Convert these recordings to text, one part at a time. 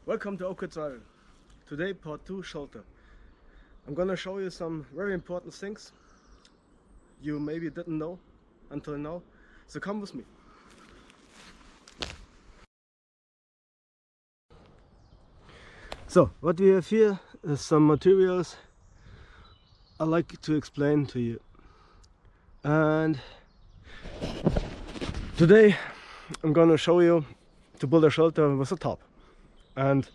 Welcome to O.C.A.T. Today part 2 shelter. I'm gonna show you some very important things you maybe didn't know until now, so come with me. So what we have here is some materials I like to explain to you, and today I'm gonna show you to build a shelter with a top and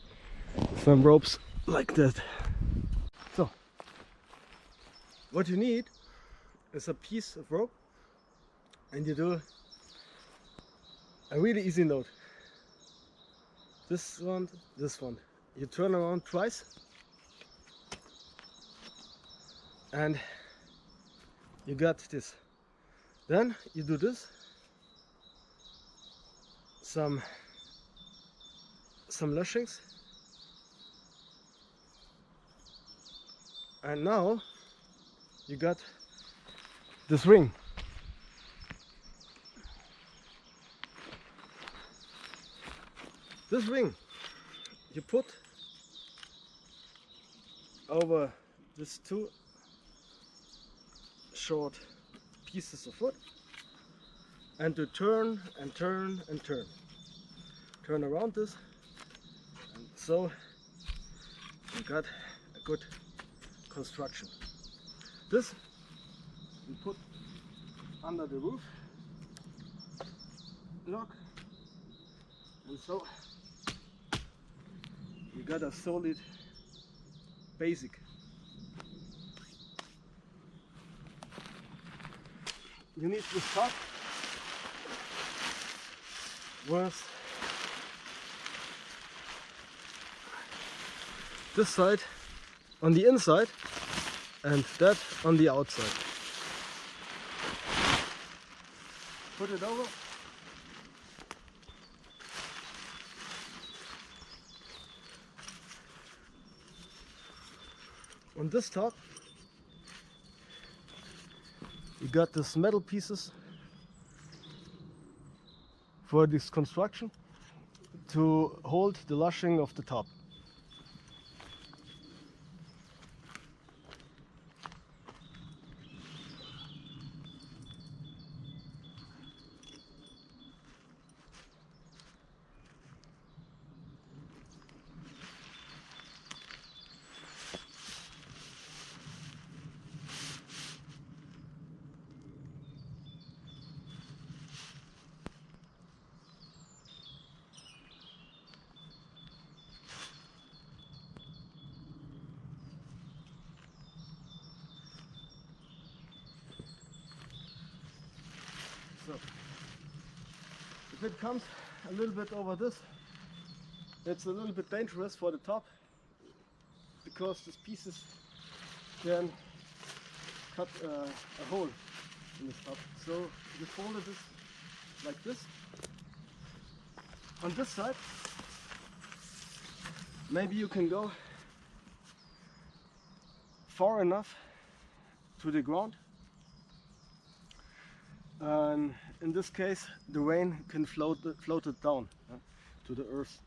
some ropes like that. So what you need is a piece of rope, and you do a really easy note. This one, you turn around twice and you got this. Then you do this, some lashings, and now you got this ring. This ring you put over these two short pieces of wood, and to turn and turn and turn around this, and so you got a good construction. This you put under the roof, lock, and so you got a solid basic. You need this top with this side on the inside and that on the outside. Put it over. On this top you got these metal pieces for this construction to hold the lashing of the top. So, if it comes a little bit over this, it's a little bit dangerous for the top, because these pieces can cut a hole in the top. So you fold this like this. On this side, maybe you can go far enough to the ground. And in this case, the rain can float it down to the earth.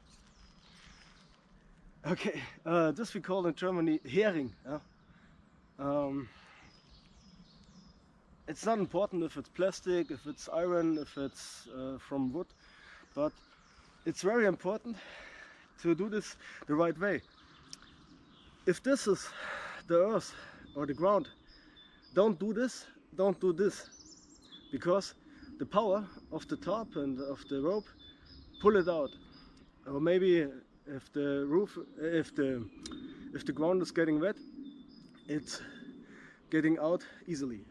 Okay, this we call in Germany Hering. It's not important if it's plastic, if it's iron, if it's from wood, but it's very important to do this the right way. If this is the earth or the ground, don't do this, don't do this. Because the power of the top and of the rope pull it out. Or maybe if the ground is getting wet, it's getting out easily.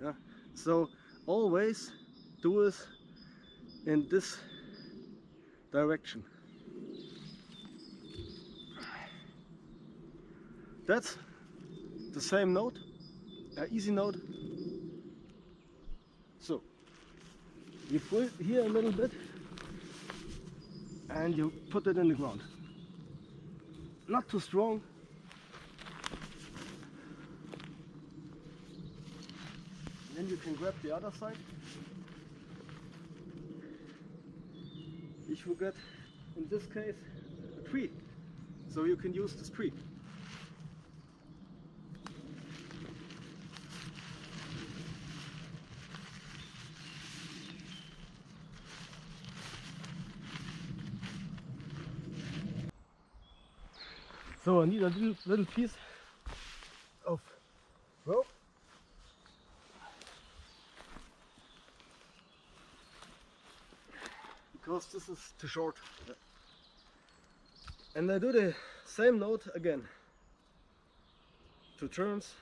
So always do it in this direction. That's the same note, an easy note. So you pull it here a little bit and you put it in the ground. Not too strong. Then you can grab the other side. If you get, in this case, a tree, so you can use this tree. So I need a little piece of rope. Because this is too short. And I do the same note again. 2 turns.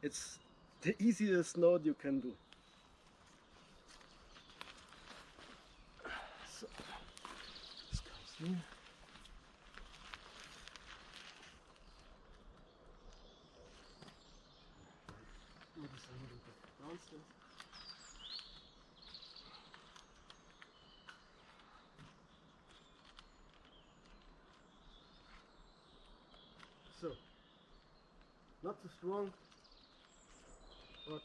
It's the easiest note you can do. So this comes here. Move this a little bit downstairs. So, not too strong, but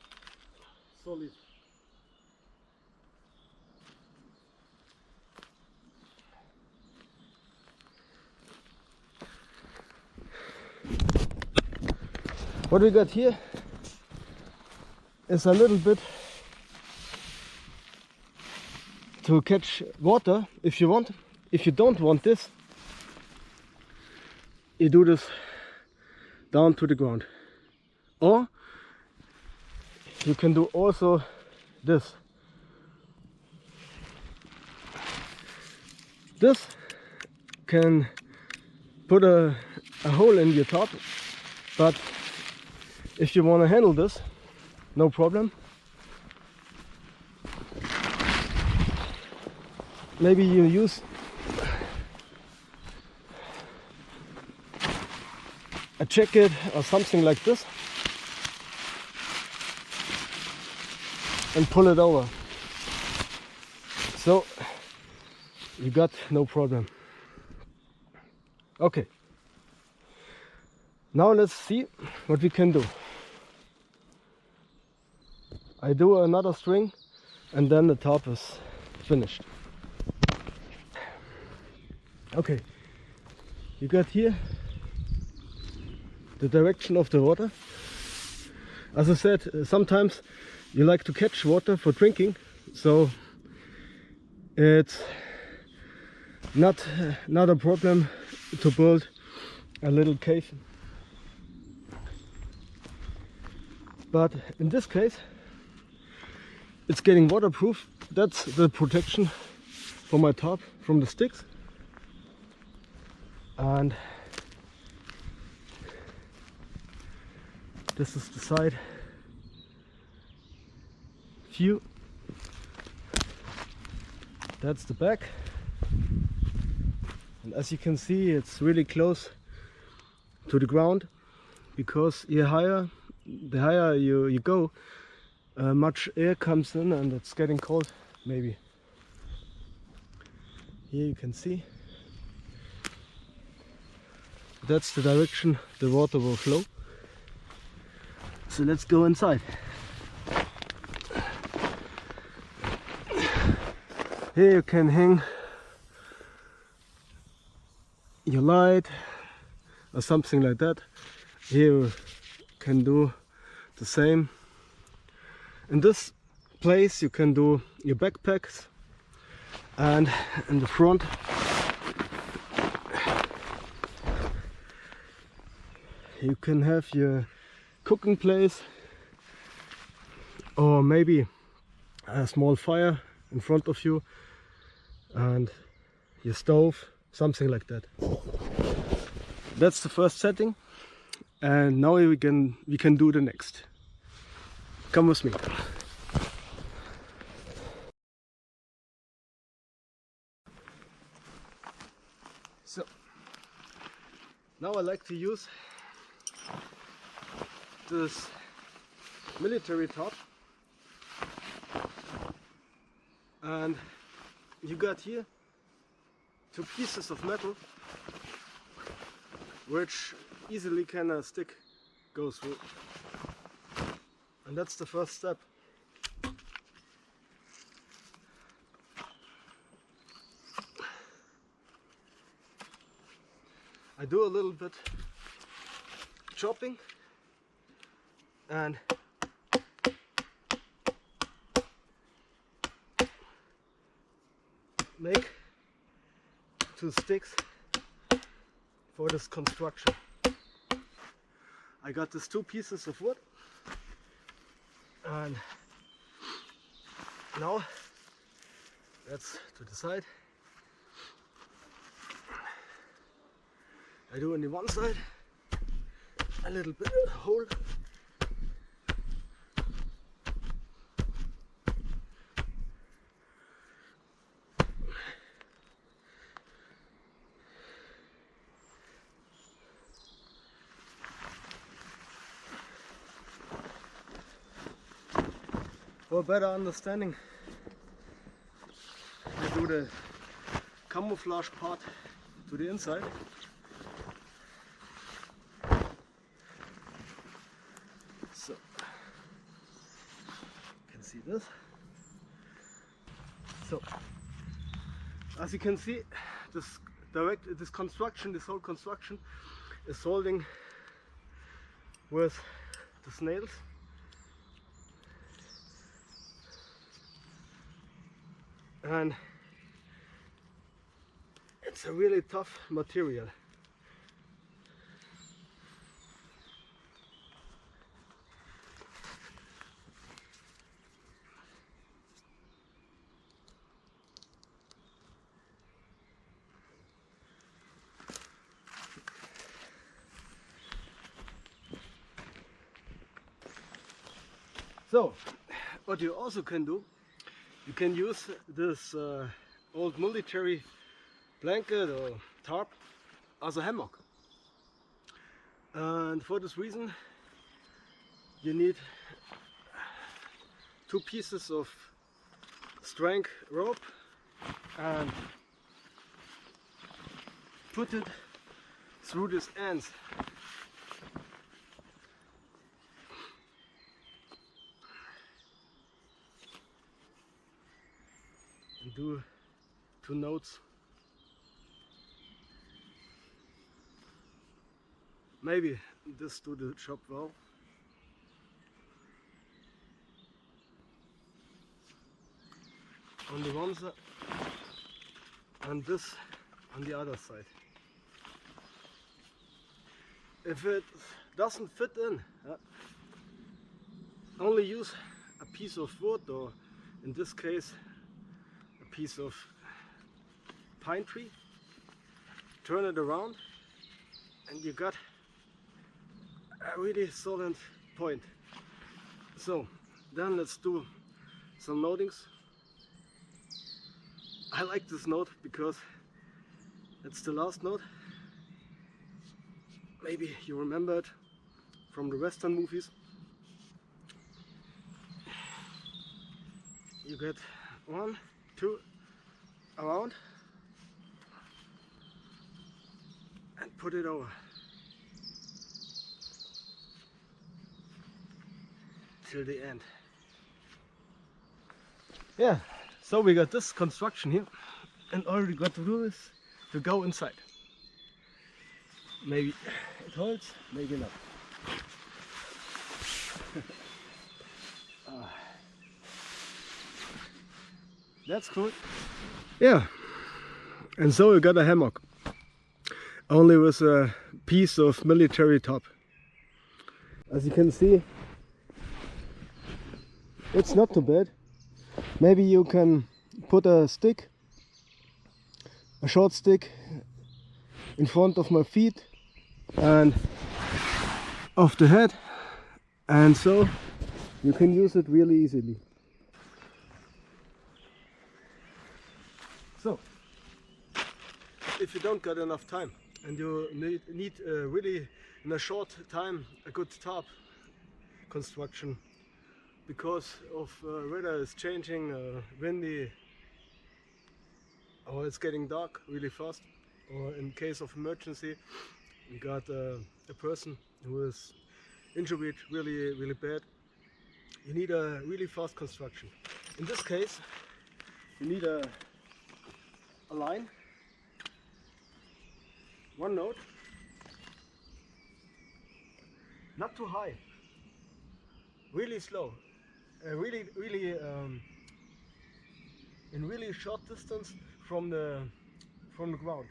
solid. What we got here is a little bit to catch water if you want. If you don't want this, you do this down to the ground. Or you can do also this. This can put a hole in your top, but if you want to handle this, no problem. Maybe you use a jacket or something like this and pull it over. So you got no problem. Okay. Now let's see what we can do. I do another string and then the top is finished. Okay, you got here the direction of the water. As I said, sometimes you like to catch water for drinking, so it's not a problem to build a little cave. But in this case, it's getting waterproof. That's the protection for my top from the sticks. And this is the side view. That's the back. And as you can see, it's really close to the ground, because the higher you go, much air comes in and it's getting cold. Maybe here you can see that's the direction the water will flow. So let's go inside. Here you can hang your light or something like that. Here you can do the same. In this place you can do your backpacks, and in the front you can have your cooking place, or maybe a small fire in front of you and your stove, something like that. That's the first setting, and now we can do the next. Come with me. So now I like to use this military top, and you got here 2 pieces of metal which easily can a stick go through, and that's the first step. I do a little bit chopping and make 2 sticks for this construction. I got these 2 pieces of wood, and now that's to the side. I do on the one side a little bit hole, for a better understanding. I do the camouflage part to the inside. So you can see this. So as you can see, this whole construction is holding with the nails. And it's a really tough material. So, what you also can do, you can use this old military blanket or tarp as a hammock. And for this reason, you need 2 pieces of strength rope and put it through these ends. And do 2 notes. Maybe this do the job well. On the one side and this on the other side. If it doesn't fit in, only use a piece of wood, or in this case a piece of pine tree. Turn it around and you got a really solid point. So then let's do some notings. I like this note because it's the last note. Maybe you remember it from the Western movies. You get 1, 2 around and put it over till the end. Yeah, so we got this construction here, and all we got to do is to go inside. Maybe it holds, maybe not. That's cool. Yeah, and so we got a hammock, only with a piece of military top. As you can see, it's not too bad. Maybe you can put a stick, a short stick, in front of my feet and of the head, and so you can use it really easily. So, if you don't get enough time and you need really in a short time a good tarp construction, because of weather is changing, windy, or it's getting dark really fast, or in case of emergency you got a person who is injured really bad, you need a really fast construction. In this case you need a line, 1 note, not too high, really slow, really in really short distance from the ground.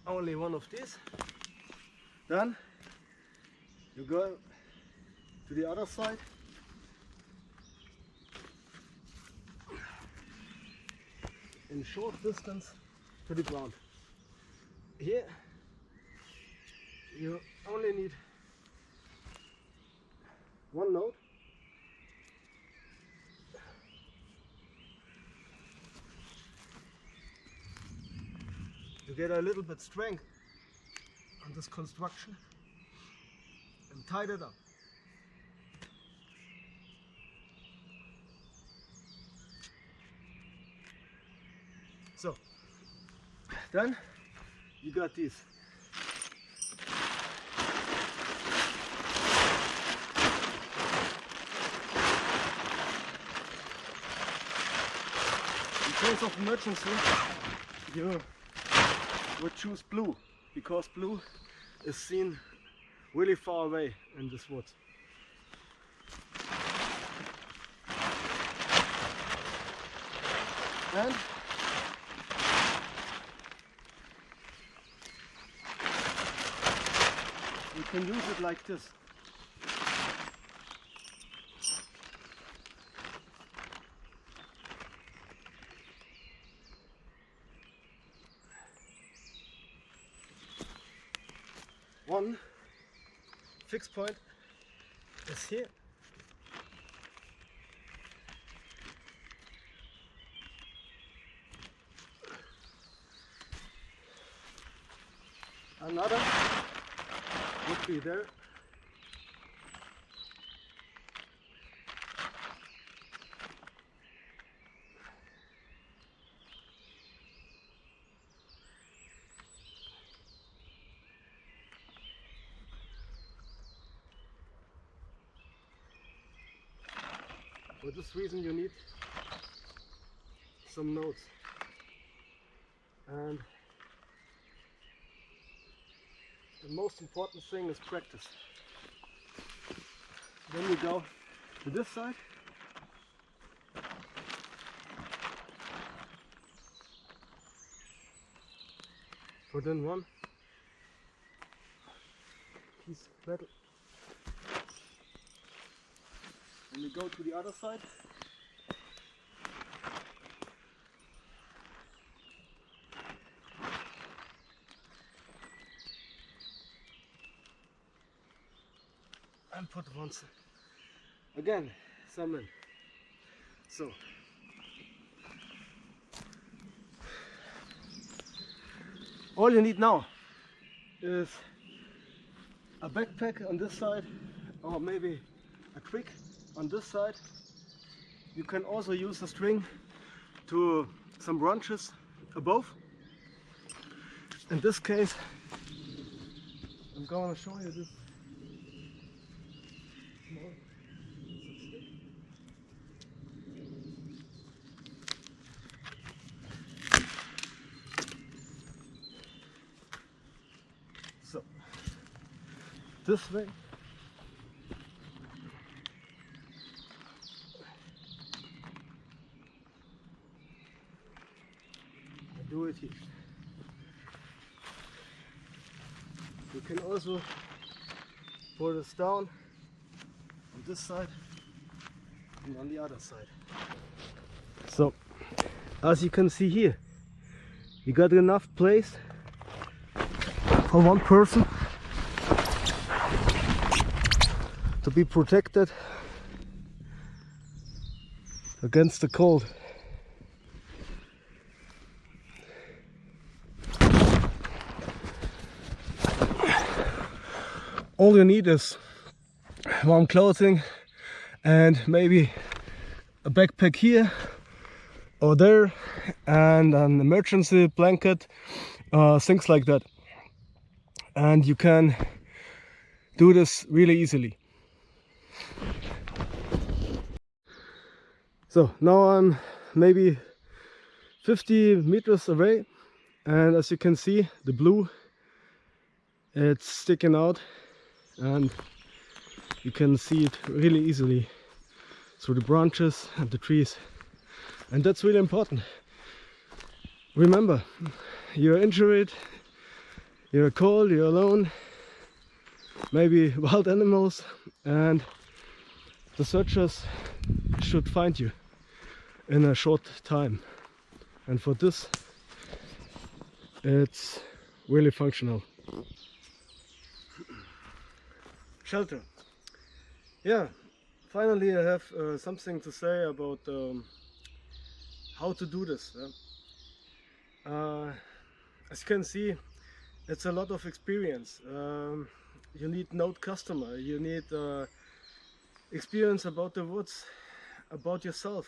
Only one of these. Then you go to the other side. In short distance to the ground. Here you only need one node. To get a little bit strength on this construction and tied it up. So then you got these. In case of emergency, you would choose blue, because blue is seen really far away in this wood. And you can use it like this. One fixed point is here. Another would be there. For this reason you need some nodes. And the most important thing is practice. Then you go to this side. Put in one piece of metal. And you go to the other side. And put once again some in. So all you need now is a backpack on this side, or maybe a twig on this side. You can also use a string to some branches above. In this case, I'm going to show you this small piece of stick. So this way. Do it here. You can also put this down on this side and on the other side. So as you can see here, you got enough place for one person to be protected against the cold. All you need is warm clothing and maybe a backpack here or there and an emergency blanket, things like that. And you can do this really easily. So now I'm maybe 50 meters away, and as you can see, the blue, it's sticking out, and you can see it really easily through the branches and the trees, and that's really important. Remember, you're injured, you're cold, you're alone, maybe wild animals, and the searchers should find you in a short time. And for this, it's really functional. Shelter. Yeah, finally I have something to say about how to do this. As you can see, it's a lot of experience. You need know customer, you need experience about the woods, about yourself.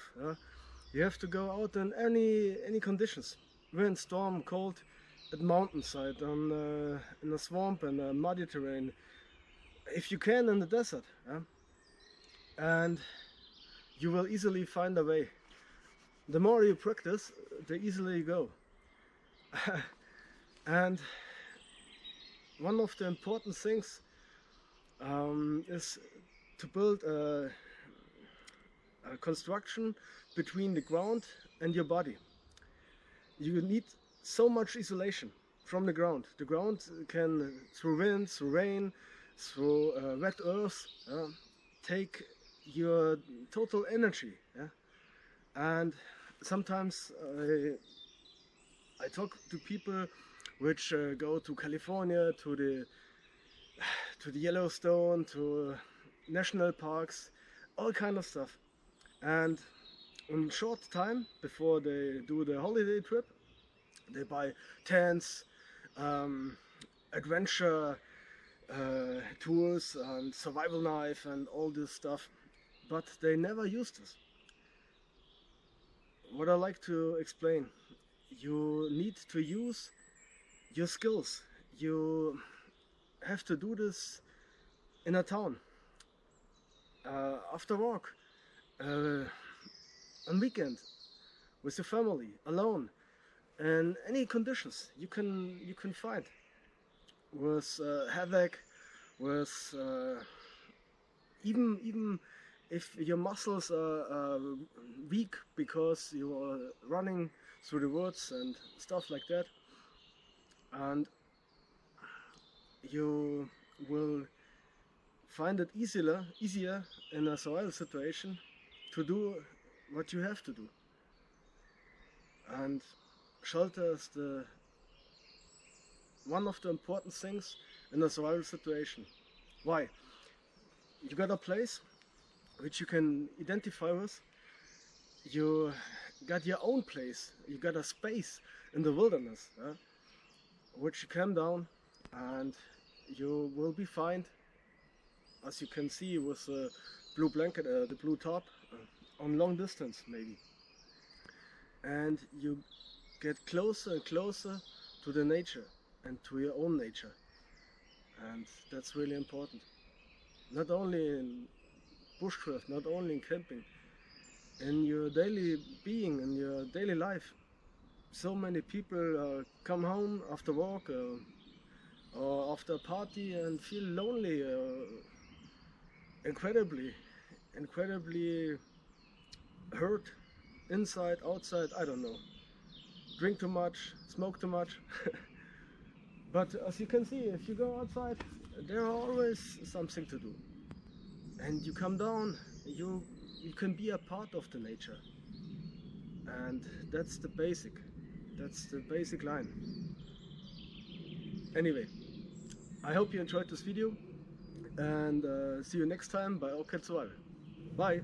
You have to go out in any conditions, wind, storm, cold, at mountainside, on in a swamp and a muddy terrain, if you can in the desert, and you will easily find a way. The more you practice, the easier you go. And one of the important things is to build a construction between the ground and your body. You need so much isolation from the ground. The ground can, through wind, through rain, through wet earth, take your total energy. And sometimes I talk to people which go to California, to the Yellowstone, to national parks, all kind of stuff. And in short time before they do the holiday trip, they buy tents, adventure tools and survival knife and all this stuff, but they never use this. What I like to explain, you need to use your skills. You have to do this in a town, after work, on weekend, with your family, alone, and any conditions you can find, with havoc, with even if your muscles are weak because you are running through the woods and stuff like that, and you will find it easier in a survival situation to do what you have to do. And shelter is one of the important things in a survival situation. Why? You got a place which you can identify with. You got your own place. You got a space in the wilderness, which you come down and you will be fine, as you can see, with the blue blanket, the blue top, on long distance maybe. And you get closer and closer to the nature and to your own nature. And that's really important. Not only in bushcraft, not only in camping, in your daily being, in your daily life. So many people come home after work or after a party and feel lonely, incredibly hurt, inside, outside, I don't know. Drink too much, smoke too much. But as you can see, if you go outside, there are always something to do. And you come down, you can be a part of the nature. And that's the basic line. Anyway, I hope you enjoyed this video, and see you next time by O.C.A.T. Bye!